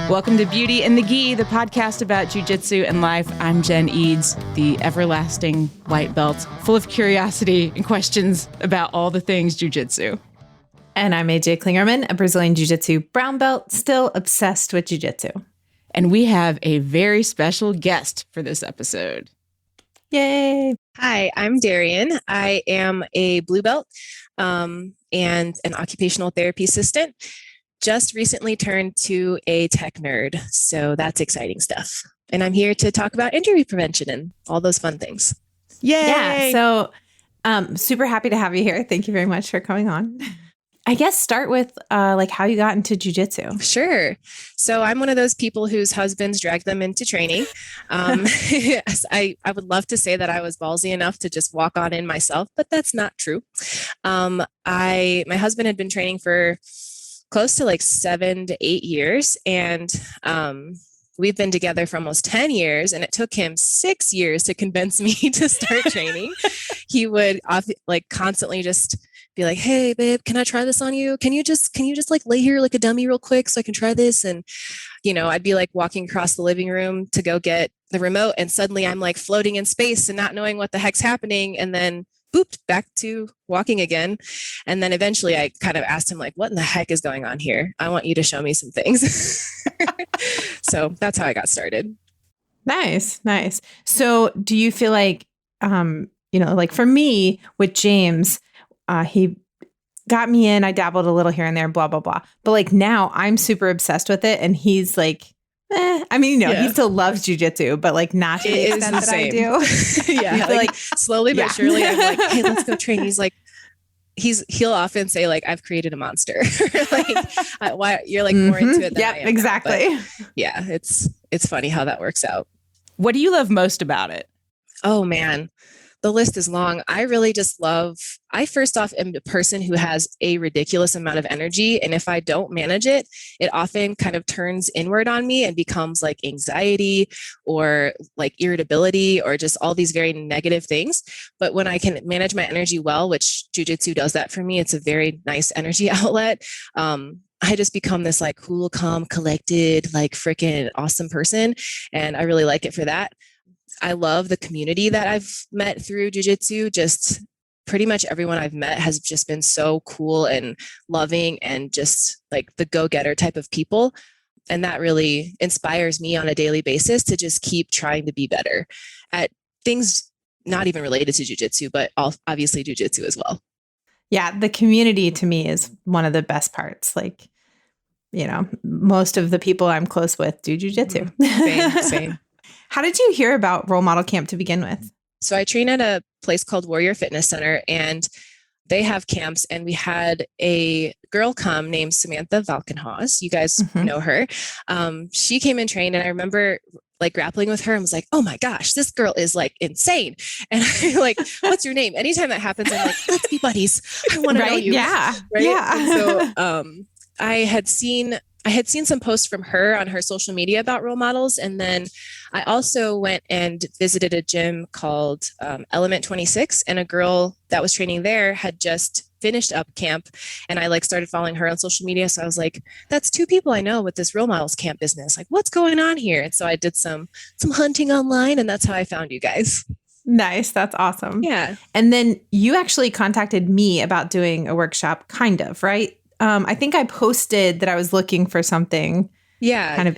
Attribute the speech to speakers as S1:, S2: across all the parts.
S1: Welcome to Beauty and the Gi, the podcast about Jiu Jitsu and life. I'm Jen Eads, the everlasting white belt, full of curiosity and questions about all the things Jiu Jitsu.
S2: And I'm AJ Klingerman, a Brazilian Jiu Jitsu brown belt, still obsessed with Jiu Jitsu.
S1: And we have a very special guest for this episode.
S2: Yay!
S3: Hi, I'm Darion. I am a blue belt and an occupational therapy assistant. Just recently turned to a tech nerd, so that's exciting stuff. And I'm here to talk about injury prevention and all those fun things.
S1: Yay!
S2: Yeah, so super happy to have you here. Thank you very much for coming on. I guess start with how you got into jiu-jitsu.
S3: Sure. So I'm one of those people whose husbands drag them into training. I would love to say that I was ballsy enough to just walk on in myself, but that's not true. My husband had been training for close to 7 to 8 years. And we've been together for almost 10 years. And it took him 6 years to convince me to start training. He would constantly just be like, "Hey babe, can I try this on you? Can you just lay here like a dummy real quick so I can try this?" And, I'd be walking across the living room to go get the remote. And suddenly I'm floating in space and not knowing what the heck's happening. And then booped back to walking again. And then eventually I kind of asked him what in the heck is going on here? I want you to show me some things. So that's how I got started.
S2: Nice. So do you feel for me with James, he got me in, I dabbled a little here and there, blah, blah, blah. But now I'm super obsessed with it. And he's he still loves jujitsu, but not to the extent that I do.
S3: Yeah. Slowly but surely I'm "Hey, let's go train." He'll often say "I've created a monster." Why you're more into it than I am.
S2: Exactly.
S3: Now. But yeah, it's funny how that works out.
S1: What do you love most about it?
S3: Oh man, the list is long. I first off am a person who has a ridiculous amount of energy. And if I don't manage it, it often kind of turns inward on me and becomes anxiety or irritability or just all these very negative things. But when I can manage my energy well, which jiu-jitsu does that for me, it's a very nice energy outlet. I just become this cool, calm, collected, freaking awesome person. And I really like it for that. I love the community that I've met through jiu-jitsu. Just pretty much everyone I've met has just been so cool and loving and just the go-getter type of people. And that really inspires me on a daily basis to just keep trying to be better at things not even related to jiu-jitsu, but obviously jiu-jitsu as well.
S2: Yeah, the community to me is one of the best parts. Most of the people I'm close with do jiu-jitsu.
S3: Same.
S2: How did you hear about Roll Model Camp to begin with?
S3: So I train at a place called Warrior Fitness Center, and they have camps. And we had a girl come named Samantha Valkenhaus. You guys know her. She came and trained, and I remember grappling with her and was "Oh my gosh, this girl is insane." And I'm "What's your name?" Anytime that happens, I'm "Let's be buddies. I want to know you."
S2: Yeah.
S3: Right.
S2: Yeah.
S3: And so I had seen some posts from her on her social media about role models. And then I also went and visited a gym called Element 26, and a girl that was training there had just finished up camp. And I started following her on social media. So I was that's 2 people I know with this role models camp business. What's going on here? And so I did some hunting online, and that's how I found you guys.
S2: Nice. That's awesome.
S3: Yeah.
S2: And then you actually contacted me about doing a workshop, kind of, right? I think I posted that I was looking for something.
S3: Yeah.
S2: Kind of.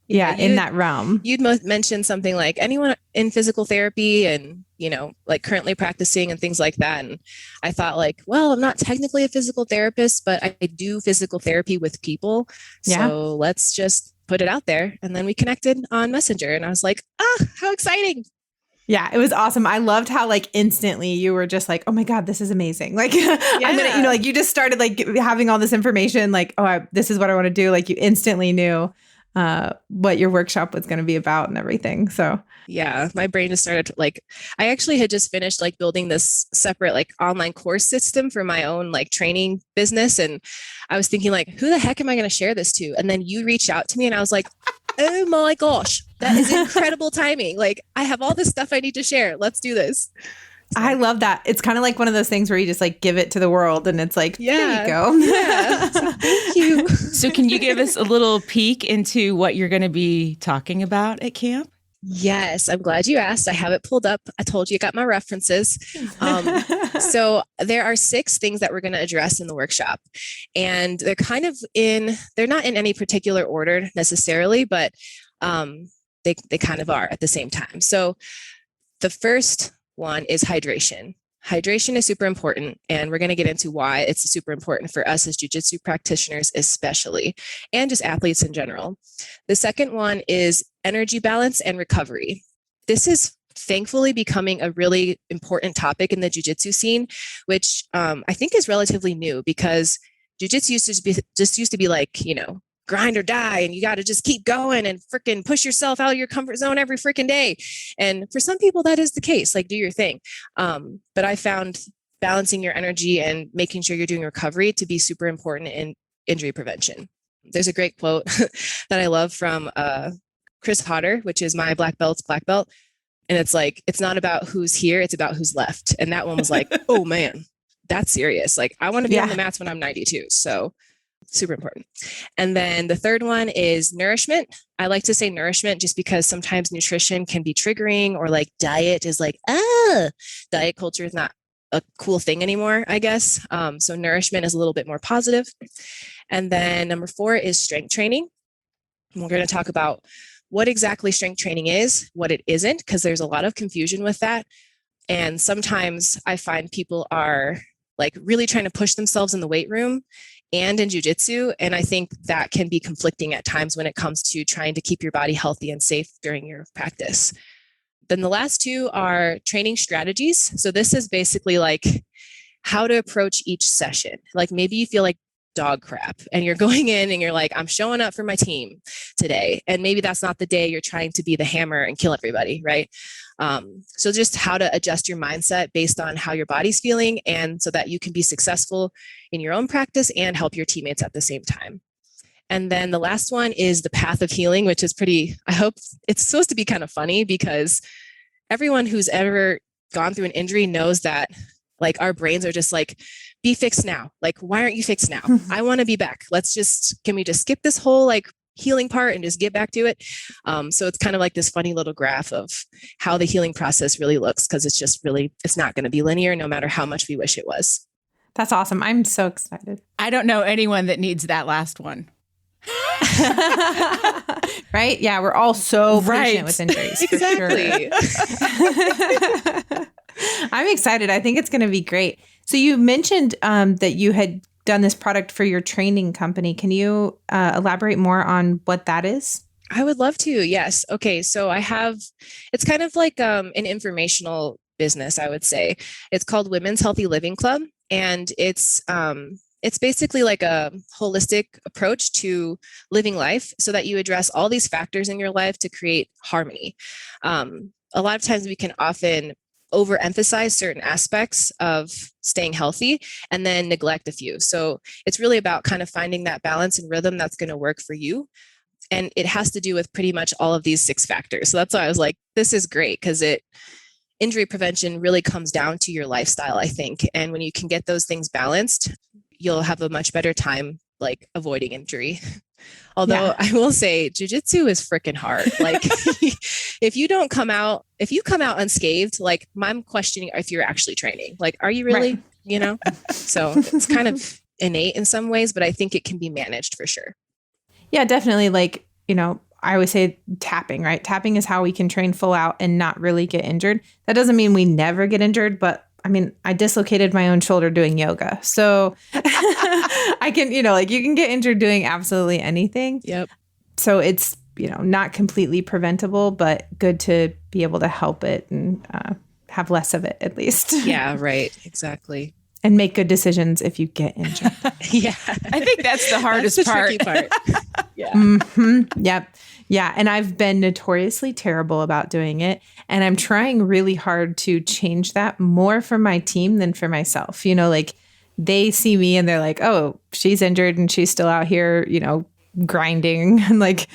S2: Yeah. In that realm.
S3: You'd mentioned something anyone in physical therapy and, currently practicing and things like that. And I thought well, I'm not technically a physical therapist, but I do physical therapy with people.
S2: Yeah.
S3: So let's just put it out there. And then we connected on Messenger, and I was how exciting.
S2: Yeah, it was awesome. I loved how instantly you were just "Oh my God, this is amazing." Yeah. You just started having all this information, this is what I want to do. You instantly knew what your workshop was going to be about and everything. So
S3: yeah, my brain just started I actually had just finished building this separate online course system for my own training business. And I was thinking who the heck am I going to share this to? And then you reached out to me, and I was oh my gosh, that is incredible timing. I have all this stuff I need to share. Let's do this.
S2: I love that. It's kind of like one of those things where you just like give it to the world and it's like, there you go.
S3: Yeah. So thank you.
S1: So can you give us a little peek into what you're going to be talking about at camp?
S3: Yes, I'm glad you asked. I have it pulled up. I told you I got my references. So there are 6 things that we're going to address in the workshop. And they're they're not in any particular order necessarily, but they kind of are at the same time. So the first one is hydration. Hydration is super important, and we're going to get into why it's super important for us as jiu-jitsu practitioners, especially, and just athletes in general. The second one is energy balance and recovery. This is thankfully becoming a really important topic in the jiu-jitsu scene, which I think is relatively new because jiu-jitsu used to be like, grind or die, and you got to just keep going and freaking push yourself out of your comfort zone every freaking day. And for some people, that is the case, like do your thing. But I found balancing your energy and making sure you're doing recovery to be super important in injury prevention. There's a great quote that I love from Chris Hodder, which is my black belt's black belt. And it's like, it's not about who's here, it's about who's left. And that one was like, oh man, that's serious. Like I want to be on the mats when I'm 92. So super important. And then the third one is nourishment. I like to say nourishment just because sometimes nutrition can be triggering, or like diet is like, diet culture is not a cool thing anymore, I guess. So nourishment is a little bit more positive. And then number 4 is strength training. And we're going to talk about what exactly strength training is, what it isn't, because there's a lot of confusion with that. And sometimes I find people are like really trying to push themselves in the weight room and in jiu-jitsu. And I think that can be conflicting at times when it comes to trying to keep your body healthy and safe during your practice. Then the last 2 are training strategies. So this is basically like how to approach each session. Like maybe you feel like dog crap and you're going in and you're like, I'm showing up for my team today. And maybe that's not the day you're trying to be the hammer and kill everybody, right? So just how to adjust your mindset based on how your body's feeling, and so that you can be successful in your own practice and help your teammates at the same time. And then the last one is the path of healing, which is I hope it's supposed to be kind of funny, because everyone who's ever gone through an injury knows that like our brains are just like, be fixed now. Like, why aren't you fixed now? I want to be back. can we just skip this whole like healing part and just get back to it? So it's kind of like this funny little graph of how the healing process really looks, because it's not going to be linear no matter how much we wish it was.
S2: That's awesome. I'm so excited.
S1: I don't know anyone that needs that last one.
S2: Right? Yeah, we're all so patient with injuries.
S3: Exactly.
S2: For sure. I'm excited. I think it's going to be great. So you mentioned that you had done this product for your training company. Can you elaborate more on what that is?
S3: I would love to. Yes. Okay. So it's kind of like an informational business, I would say. It's called Women's Healthy Living Club. And it's basically like a holistic approach to living life, so that you address all these factors in your life to create harmony. A lot of times we can often overemphasize certain aspects of staying healthy and then neglect a few. So it's really about kind of finding that balance and rhythm that's going to work for you. And it has to do with pretty much all of these 6 factors. So that's why I was like, this is great, because injury prevention really comes down to your lifestyle, I think. And when you can get those things balanced, you'll have a much better time like avoiding injury. Although I will say jiu-jitsu is freaking hard. Like if you come out unscathed, like I'm questioning if you're actually training. Like, are you really, So it's kind of innate in some ways, but I think it can be managed for sure.
S2: Yeah, definitely. Like, I always say tapping, right? Tapping is how we can train full out and not really get injured. That doesn't mean we never get injured, but I dislocated my own shoulder doing yoga. So I can, you can get injured doing absolutely anything.
S3: Yep.
S2: So it's, not completely preventable, but good to be able to help it and have less of it at least.
S3: Yeah, right. Exactly.
S2: And make good decisions if you get injured.
S3: Yeah.
S1: I think that's the hardest
S3: tricky part. Yeah.
S2: Mm-hmm. Yep. Yeah. And I've been notoriously terrible about doing it. And I'm trying really hard to change that more for my team than for myself. Like they see me and they're like, oh, she's injured and she's still out here, grinding. And like,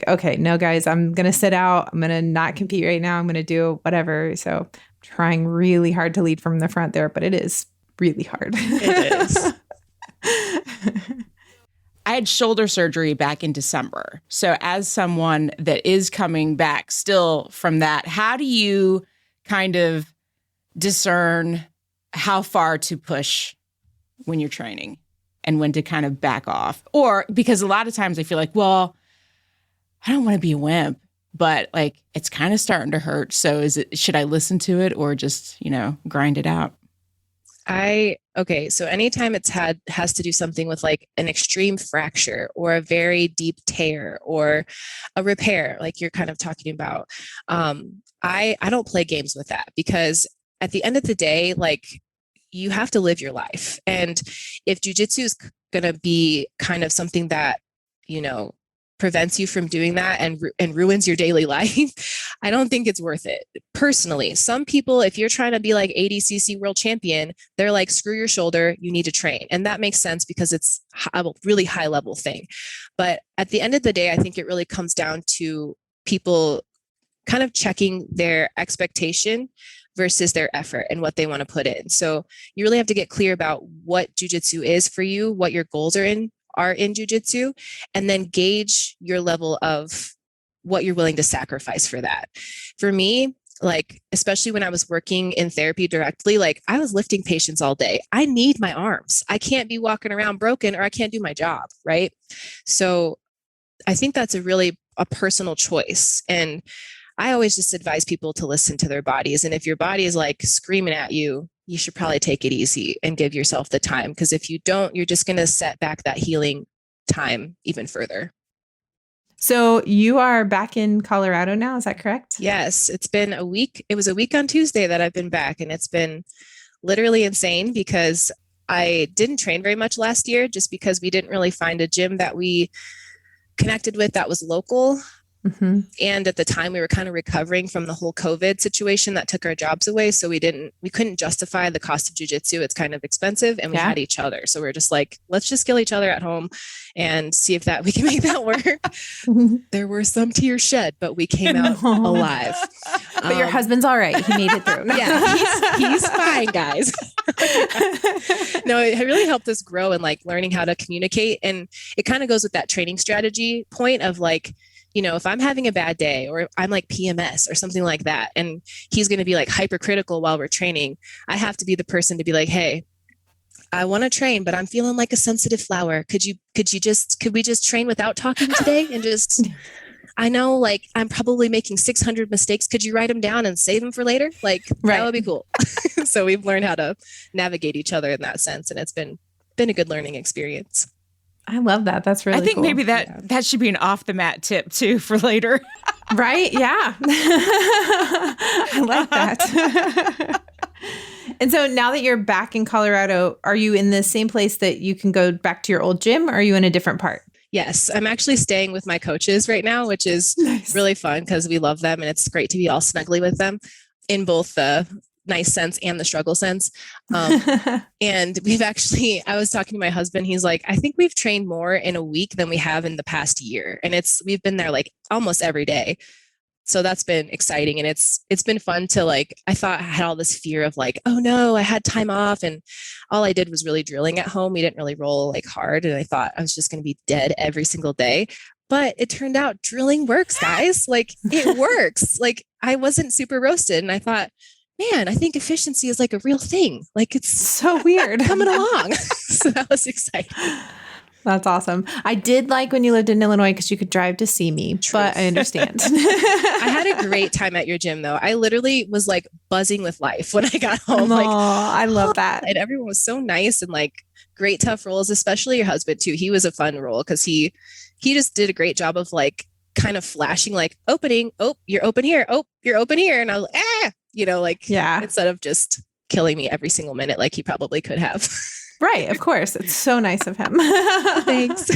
S2: okay, no guys, I'm going to sit out. I'm going to not compete right now. I'm going to do whatever. So I'm trying really hard to lead from the front there, but it is really hard.
S3: It is.
S1: I had shoulder surgery back in December. So as someone that is coming back still from that, how do you kind of discern how far to push when you're training and when to kind of back off? Or because a lot of times I feel like, well, I don't want to be a wimp, but like it's kind of starting to hurt. So should I listen to it or just, grind it out?
S3: So anytime has to do something with like an extreme fracture or a very deep tear or a repair, like you're kind of talking about, I don't play games with that, because at the end of the day, like you have to live your life. And if jujitsu is going to be kind of something that, prevents you from doing that and ruins your daily life, I don't think it's worth it. Personally, some people, if you're trying to be like ADCC world champion, they're like, screw your shoulder, you need to train. And that makes sense because it's a really high level thing. But at the end of the day, I think it really comes down to people kind of checking their expectation versus their effort and what they want to put in. So you really have to get clear about what jujitsu is for you, what your goals are in jujitsu, and then gauge your level of what you're willing to sacrifice for that. For me, like, especially when I was working in therapy directly, like I was lifting patients all day. I need my arms. I can't be walking around broken or I can't do my job. Right. So I think that's a personal choice. And I always just advise people to listen to their bodies. And if your body is like screaming at you, you should probably take it easy and give yourself the time. Because if you don't, you're just going to set back that healing time even further.
S2: So you are back in Colorado now, is that correct?
S3: Yes, it's been a week. It was a week on Tuesday that I've been back, and it's been literally insane because I didn't train very much last year just because we didn't really find a gym that we connected with that was local. Mm-hmm. And at the time we were kind of recovering from the whole COVID situation that took our jobs away. So we couldn't justify the cost of jujitsu. It's kind of expensive, and we had each other. So we're just like, let's just kill each other at home and see if we can make that work. There were some tears shed, but we came out alive.
S2: But your husband's all right. He made it through.
S3: Yeah, he's fine, guys. No, it really helped us grow and like learning how to communicate. And it kind of goes with that training strategy point of like, if I'm having a bad day or I'm like PMS or something like that, and he's going to be like hypercritical while we're training, I have to be the person to be like, hey, I want to train, but I'm feeling like a sensitive flower. Could we just train without talking today? And just, I know like I'm probably making 600 mistakes. Could you write them down and save them for later? Like that would be cool. So we've learned how to navigate each other in that sense. And it's been a good learning experience.
S2: I love that. That's really cool.
S1: I think maybe that should be an off the mat tip too for later.
S2: Right? Yeah. I like that. And so now that you're back in Colorado, are you in the same place that you can go back to your old gym, or are you in a different part?
S3: Yes, I'm actually staying with my coaches right now, which is really fun because we love them and it's great to be all snuggly with them in both the nice sense and the struggle sense. And I was talking to my husband, he's like, I think we've trained more in a week than we have in the past year. And we've been there like almost every day. So that's been exciting. And it's been fun to like, I thought I had all this fear of like, oh no, I had time off. And all I did was really drilling at home. We didn't really roll like hard. And I thought I was just going to be dead every single day. But it turned out drilling works, guys. Like it works. Like I wasn't super roasted. And I thought, man, I think efficiency is like a real thing. Like it's
S2: so weird
S3: coming along. So that was exciting.
S2: That's awesome. I did like when you lived in Illinois because you could drive to see me, but I understand.
S3: I had a great time at your gym though. I literally was like buzzing with life when I got home.
S2: Like, I love that.
S3: And everyone was so nice and like great, tough rolls, especially your husband too. He was a fun roll because he just did a great job of like kind of flashing like opening. Oh, you're open here. Oh, you're open here. And I was like, instead of just killing me every single minute, like he probably could have.
S2: Right. Of course. It's so nice of him.
S3: Thanks.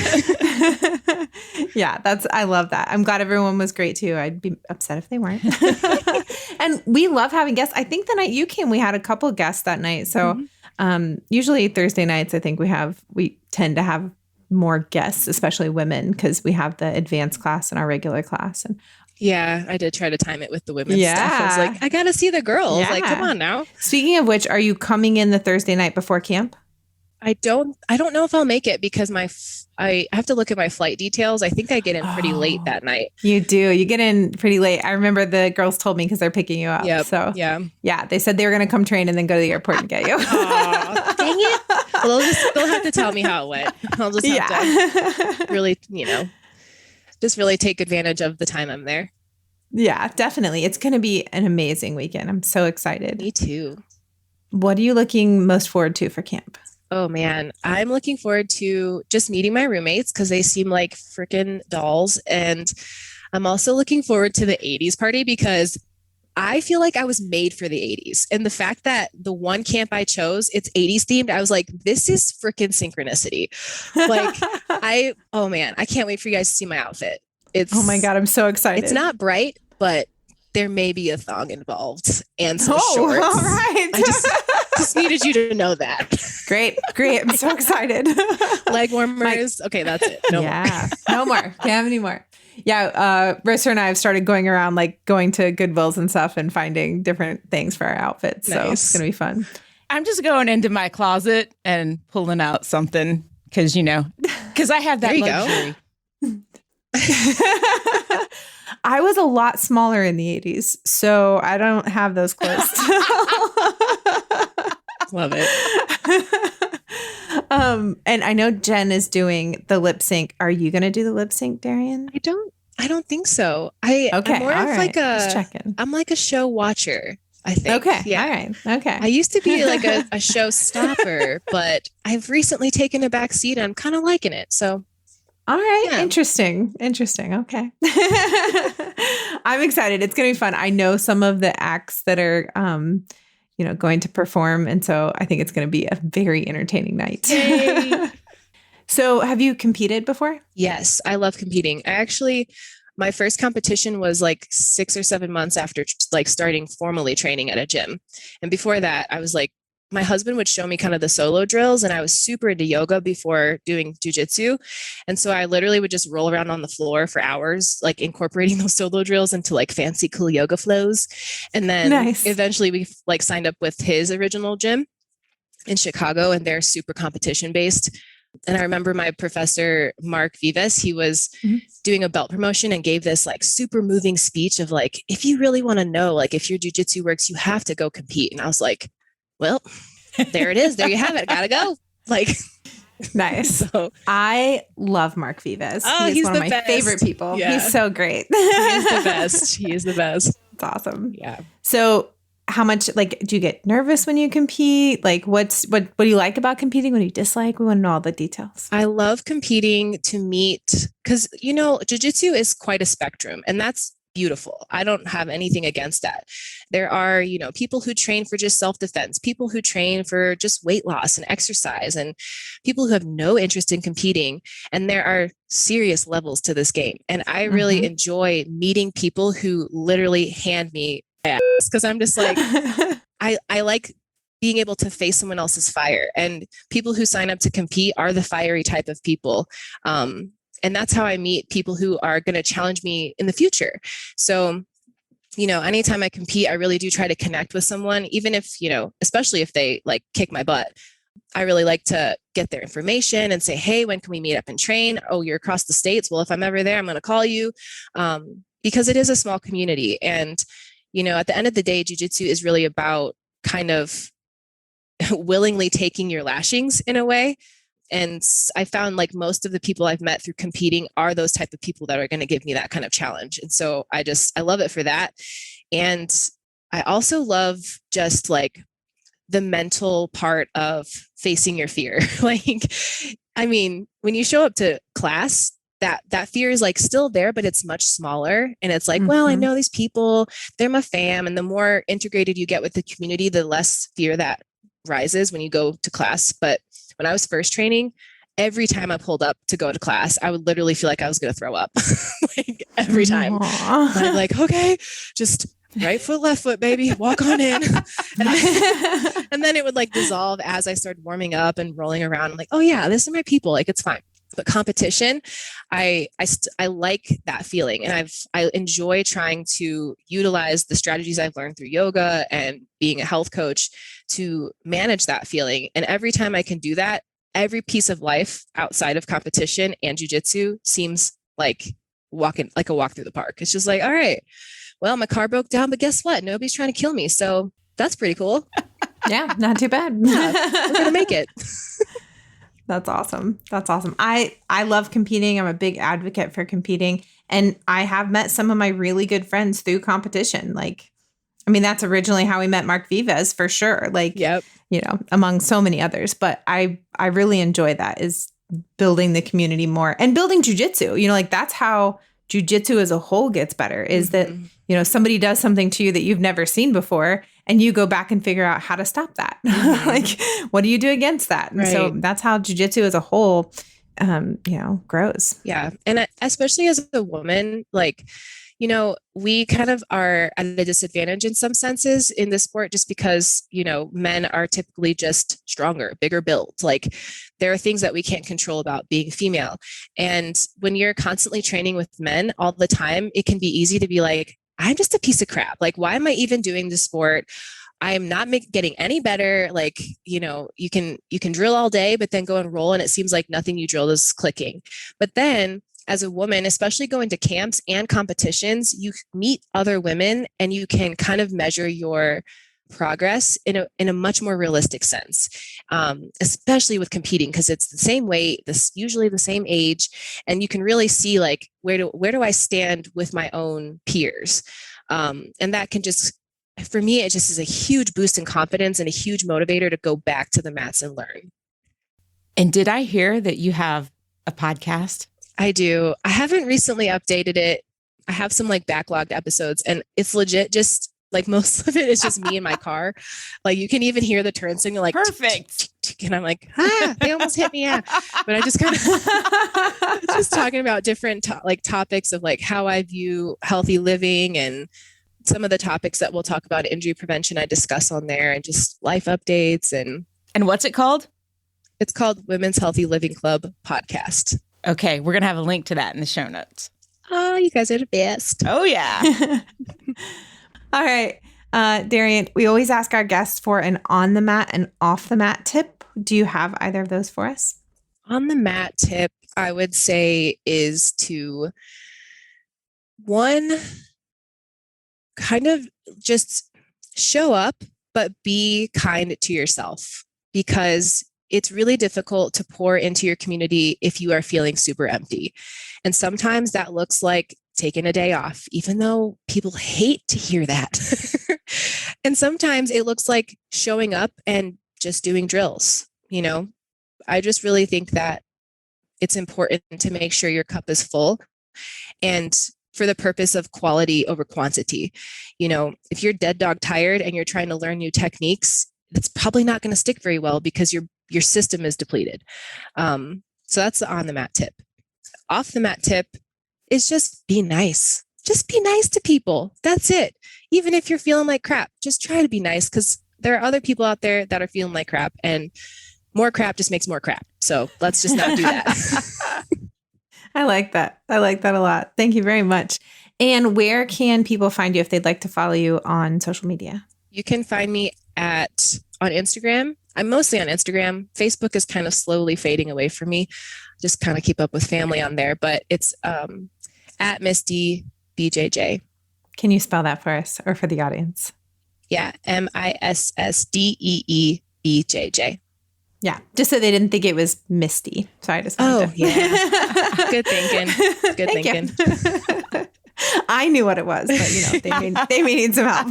S2: Yeah, I love that. I'm glad everyone was great too. I'd be upset if they weren't. And we love having guests. I think the night you came, we had a couple guests that night. So usually Thursday nights, I think we tend to have more guests, especially women, because we have the advanced class and our regular class. And
S3: Yeah, I did try to time it with the women's stuff. I was like, I got to see the girls. Like, come on now.
S2: Speaking of which, are you coming in the Thursday night before camp?
S3: I don't know if I'll make it because I have to look at my flight details. I think I get in pretty late that night.
S2: You do. You get in pretty late. I remember the girls told me because they're picking you up.
S3: Yep.
S2: So
S3: yeah,
S2: they said they were going to come train and then go to the airport and get you.
S3: Aw, dang it. Well, they'll have to tell me how it went. I'll just have to really, just really take advantage of the time I'm there.
S2: Yeah, definitely. It's going to be an amazing weekend. I'm so excited.
S3: Me too.
S2: What are you looking most forward to for camp?
S3: Oh man, I'm looking forward to just meeting my roommates because they seem like freaking dolls. And I'm also looking forward to the 80s party because I feel like I was made for the 80s. And the fact that the one camp I chose, it's 80s themed, I was like, this is freaking synchronicity. Like oh man, I can't wait for you guys to see my outfit. Oh
S2: my God, I'm so excited.
S3: It's not bright, but there may be a thong involved and some shorts.
S2: All right.
S3: I just needed you to know that.
S2: Great. I'm so excited.
S3: Leg warmers. Okay, that's it. No more.
S2: No more. Can't have any more. Yeah. Rissa and I have started going around, like going to Goodwills and stuff and finding different things for our outfits. Nice. So it's going to be fun.
S1: I'm just going into my closet and pulling out something because I have that luxury.
S2: I was a lot smaller in the 80s, so I don't have those clothes.
S3: Love it.
S2: And I know Jen is doing the lip sync. Are you going to do the lip sync, Darion?
S3: I don't think so. I'm more of like I'm like a show watcher, I think.
S2: Okay.
S3: Yeah.
S2: All right. Okay.
S3: I used to be like a show stopper, but I've recently taken a back seat and I'm kind of liking it. So
S2: all right. Yeah. Interesting. Okay. I'm excited. It's going to be fun. I know some of the acts that are, going to perform. And so I think it's going to be a very entertaining night. So have you competed before?
S3: Yes. I love competing. My first competition was like 6 or 7 months after like starting formally training at a gym. And before that, I was like, my husband would show me kind of the solo drills and I was super into yoga before doing Jiu Jitsu. And so I literally would just roll around on the floor for hours, like incorporating those solo drills into like fancy, cool yoga flows. And then eventually we like signed up with his original gym in Chicago and they're super competition based. And I remember my professor, Mark Vivas, he was doing a belt promotion and gave this like super moving speech of like, if you really want to know, like if your Jiu Jitsu works, you have to go compete. And I was like, well, there it is. There you have it. Gotta go. Like,
S2: nice. So, I love Mark Vivas.
S3: Oh, he's one of my
S2: favorite people. Yeah. He's so great.
S3: He is the best. He is the best.
S2: It's awesome.
S3: Yeah.
S2: So how much, like, do you get nervous when you compete? Like, what do you like about competing? What do you dislike? We want to know all the details.
S3: I love competing to meet, because, jiu-jitsu is quite a spectrum, and that's beautiful. I don't have anything against that. There are, people who train for just self-defense, people who train for just weight loss and exercise, and people who have no interest in competing. And there are serious levels to this game. And I really enjoy meeting people who literally hand me ass, because I'm just like, I like being able to face someone else's fire. And people who sign up to compete are the fiery type of people. And that's how I meet people who are going to challenge me in the future. So, anytime I compete, I really do try to connect with someone, even if, especially if they like kick my butt. I really like to get their information and say, hey, when can we meet up and train? Oh, you're across the states. Well, if I'm ever there, I'm going to call you, because it is a small community. And, at the end of the day, jiu-jitsu is really about kind of willingly taking your lashings in a way. And I found like most of the people I've met through competing are those type of people that are going to give me that kind of challenge. And so I love it for that. And I also love just like the mental part of facing your fear. Like, I mean, when you show up to class, that fear is like still there, but it's much smaller. And it's like, well, I know these people, they're my fam. And the more integrated you get with the community, the less fear that rises when you go to class. But when I was first training, every time I pulled up to go to class, I would literally feel like I was going to throw up. Like every time. I'm like, okay, just right foot, left foot, baby, walk on in. And then it would like dissolve as I started warming up and rolling around. I'm like, oh yeah, this are my people. Like, it's fine. But competition, I like that feeling, and I enjoy trying to utilize the strategies I've learned through yoga and being a health coach to manage that feeling. And every time I can do that, every piece of life outside of competition and jiu-jitsu seems like walking like a walk through the park. It's just like, all right, well, my car broke down, but guess what? Nobody's trying to kill me, so that's pretty cool.
S2: Yeah, not too bad.
S3: Yeah, we're gonna make it.
S2: That's awesome. That's awesome. I love competing. I'm a big advocate for competing. And I have met some of my really good friends through competition. Like, I mean, that's originally how we met Mark Vives for sure. Like,
S3: Yep.
S2: you know, among so many others. But I really enjoy that, is building the community more and building jujitsu. You know, like that's how jujitsu as a whole gets better, is that, you know, somebody does something to you that you've never seen before, and you go back and figure out how to stop that. Like, what do you do against that? And so that's how jujitsu as a whole, you know, grows.
S3: Yeah. And especially as a woman, like, you know, we kind of are at a disadvantage in some senses in this sport, just because, you know, men are typically just stronger, bigger built. Like, there are things that we can't control about being female. And when you're constantly training with men all the time, it can be easy to be like, I'm just a piece of crap. Like, why am I even doing this sport? I am not getting any better. Like, you know, you can drill all day, but then go and roll, and it seems like nothing you drilled is clicking. But then as a woman, especially going to camps and competitions, you meet other women and you can kind of measure your progress in a much more realistic sense, especially with competing, because it's the same weight, usually the same age, and you can really see like where do I stand with my own peers, and that can just, for me, it just is a huge boost in confidence and a huge motivator to go back to the mats and learn.
S1: And did I hear that you have a podcast?
S3: I do. I haven't recently updated it. I have some like backlogged episodes, and it's legit just like most of it is just me in my car. Like, you can even hear the turn signal, like
S1: perfect.
S3: And I'm like, they almost hit me. Yeah. But I just kind of just talking about different topics of like how I view healthy living, and some of the topics that we'll talk about, injury prevention, I discuss on there, and just life updates. And
S1: what's it called?
S3: It's called Women's Healthy Living Club Podcast.
S1: Okay. We're going to have a link to that in the show notes.
S3: Oh, you guys are the best.
S1: Oh, yeah.
S2: All right. Darion, we always ask our guests for an on the mat and off the mat tip. Do you have either of those for us?
S3: On the mat tip, I would say, is to, one, kind of just show up, but be kind to yourself, because it's really difficult to pour into your community if you are feeling super empty. And sometimes that looks like taking a day off, even though people hate to hear that. And sometimes it looks like showing up and just doing drills. You know, I just really think that it's important to make sure your cup is full, and for the purpose of quality over quantity. You know, if you're dead dog tired and you're trying to learn new techniques, it's probably not going to stick very well because your system is depleted. So that's the on the mat tip. Off the mat tip is just be nice. Just be nice to people. That's it. Even if you're feeling like crap, just try to be nice, because there are other people out there that are feeling like crap, and more crap just makes more crap. So let's just not do that.
S2: I like that. I like that a lot. Thank you very much. And where can people find you if they'd like to follow you on social media? You
S3: can find me on Instagram. I'm mostly on Instagram. Facebook is kind of slowly fading away from me. Just kind of keep up with family on there, but it's at Misty BJJ.
S2: Can you spell that for us or for the audience?
S3: Yeah, MISSDEEBJJ.
S2: Yeah, just so they didn't think it was Misty. So I just wanted to.
S3: Yeah. Good thinking. Good thinking.
S2: I knew what it was, but you know, they may need some help.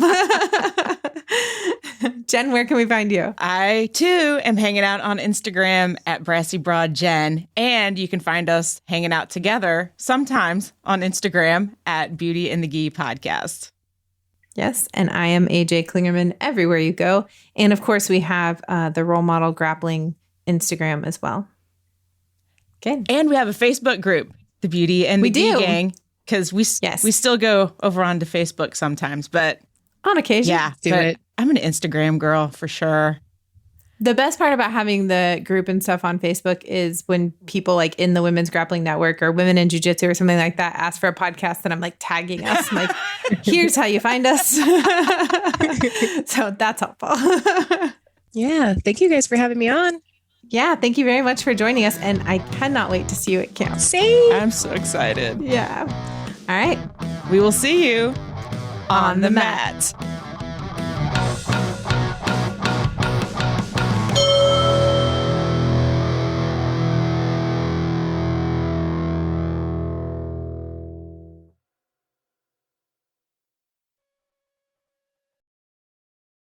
S2: Jen, where can we find you?
S1: I too am hanging out on Instagram at Brassy Broad Jen, and you can find us hanging out together sometimes on Instagram at Beauty in the Gi Podcast.
S2: Yes, and I am AJ Klingerman everywhere you go. And of course, we have the Roll Model Grappling Instagram as well. Okay.
S1: And we have a Facebook group, the Beauty and the Gi Gang, because we still go over onto Facebook sometimes, but
S2: on occasion.
S1: Yeah, do it. I'm an Instagram girl for sure.
S2: The best part about having the group and stuff on Facebook is when people like in the Women's Grappling Network or Women in Jiu Jitsu or something like that ask for a podcast, and I'm like tagging us. I'm like, here's how you find us. So that's helpful.
S3: Yeah. Thank you guys for having me on.
S2: Yeah. Thank you very much for joining us. And I cannot wait to see you at camp.
S3: Same.
S1: I'm so excited.
S2: Yeah. All right.
S1: We will see you on the mat.